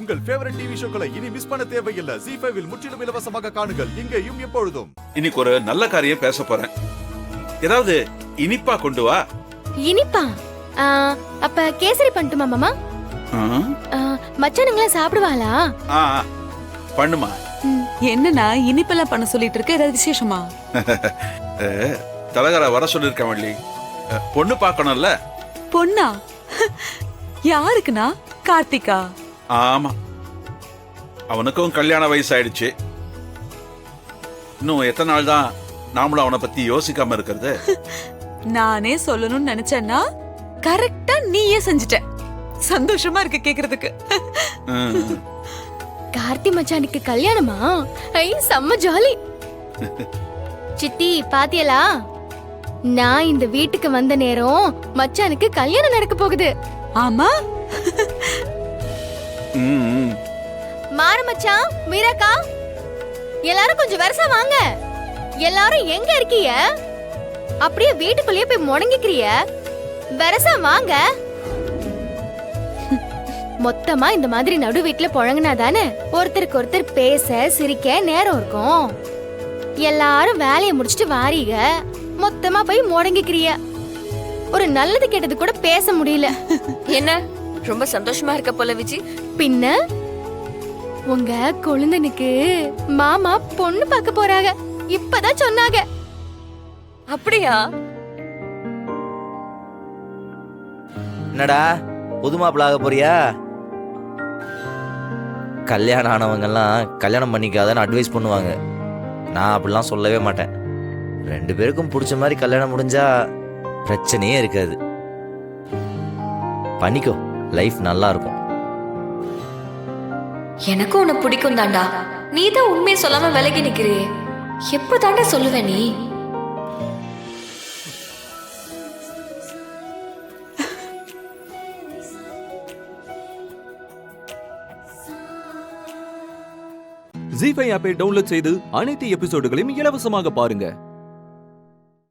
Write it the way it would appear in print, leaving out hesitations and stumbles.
உங்கள் favourite TV ஷோக்களை இனி miss பண்ண தேவையில்லை. ZEE5 இல் முற்றிலும் இலவசமாக காணுங்கள், இங்கேயும் எப்பொழுதும். இன்னைக்கு ஒரு நல்ல காரியம் பேச போறேன். ஏதாவது இனிப்பா கொண்டு வா. இனிப்பா? அப்ப கேசரி பண்ணட்டுமா மாமா? மச்சானுங்களா சாப்பிடுவாளா? பண்ணுமா. என்னன்னா இனிப்பெல்லாம் பண்ண சொல்லிட்டு இருக்க, ஏதாவது விசேஷமா? தலகார வர சொல்லிருக்கேன் வள்ளி. பொண்ணு பார்க்கணும்ல. பொண்ணா? யாருக்குண்ணா? கார்த்திகா? ஆமா, அவனுக்கும் கல்யாண வயசு ஆயிடுச்சு. இன்னும் எத்தனை நாள் தான் நாமளும் அவனை பத்தி யோசிக்காம இருக்கிறது? நானே சொல்லணும்னு நினைச்சேன்னா கரெக்டா நீயே செஞ்சுட்ட. சந்தோஷமா இருக்கு கேக்குறதுக்கு. கார்த்தி மச்சானுக்கு கல்யாணமா? ஐ செம்ம ஜாலி. சித்தி பாத்தியலா, நான் இந்த வீட்டுக்கு வந்த நேரம் மச்சானுக்கு கல்யாணம் நடக்க போகுது. ஆமா. மாற மச்சான், மீராக்கா, எல்லாரும் கொஞ்சம் வருஷம் வாங்க. எல்லாரும் எங்க இருக்கீங்க? அப்படியே வீட்டுக்குள்ளேயே போய் முடங்கிக்கிறிய? வருஷம் வாங்க. மொத்தமா இந்த மாதிரி நடு வீட்டுல புழங்கினாதானே ஒருத்தருக்கு ஒருத்தர் பேச சிரிக்க நேரம் இருக்கும். எல்லாரும் வேலையை முடிச்சிட்டு வாரீங்க, மொத்தமா போய் முடங்கிக்கிறிய. ஒரு நல்லது கெட்டது கூட பேச முடியல. என்ன ரொம்ப சந்தோஷமா இருக்க போல விஜி? பின்ன உங்க கொழுந்தனுக்கு மாமா பொண்ணு பார்க்க போறாங்க, இப்பதான் சொன்னாங்க. அப்படியா? என்னடா புது மாப்பிள்ள ஆக போறியா? கல்யாணம் ஆனவங்கெல்லாம் கல்யாணம் பண்ணிக்காதன்னு அட்வைஸ் பண்ணுவாங்க. நான் அப்படிலாம் சொல்லவே மாட்டேன். 2 பேருக்கும் பிடிச்ச மாதிரி கல்யாணம் முடிஞ்சா பிரச்சனையே இருக்காது. பண்ணிக்கோ, லைஃப் நல்லா இருக்கும். எனக்கும் உன்னை பிடிக்கும் தாண்டா. நீ தான் உண்மையை சொல்லாம விலகி நிக்கிறியே, எப்ப தாண்டா சொல்லுவ நீ? ZEE5 ஆப்பை டவுன்லோட் செய்து அனைத்து எபிசோடுகளையும் இலவசமாக பாருங்க.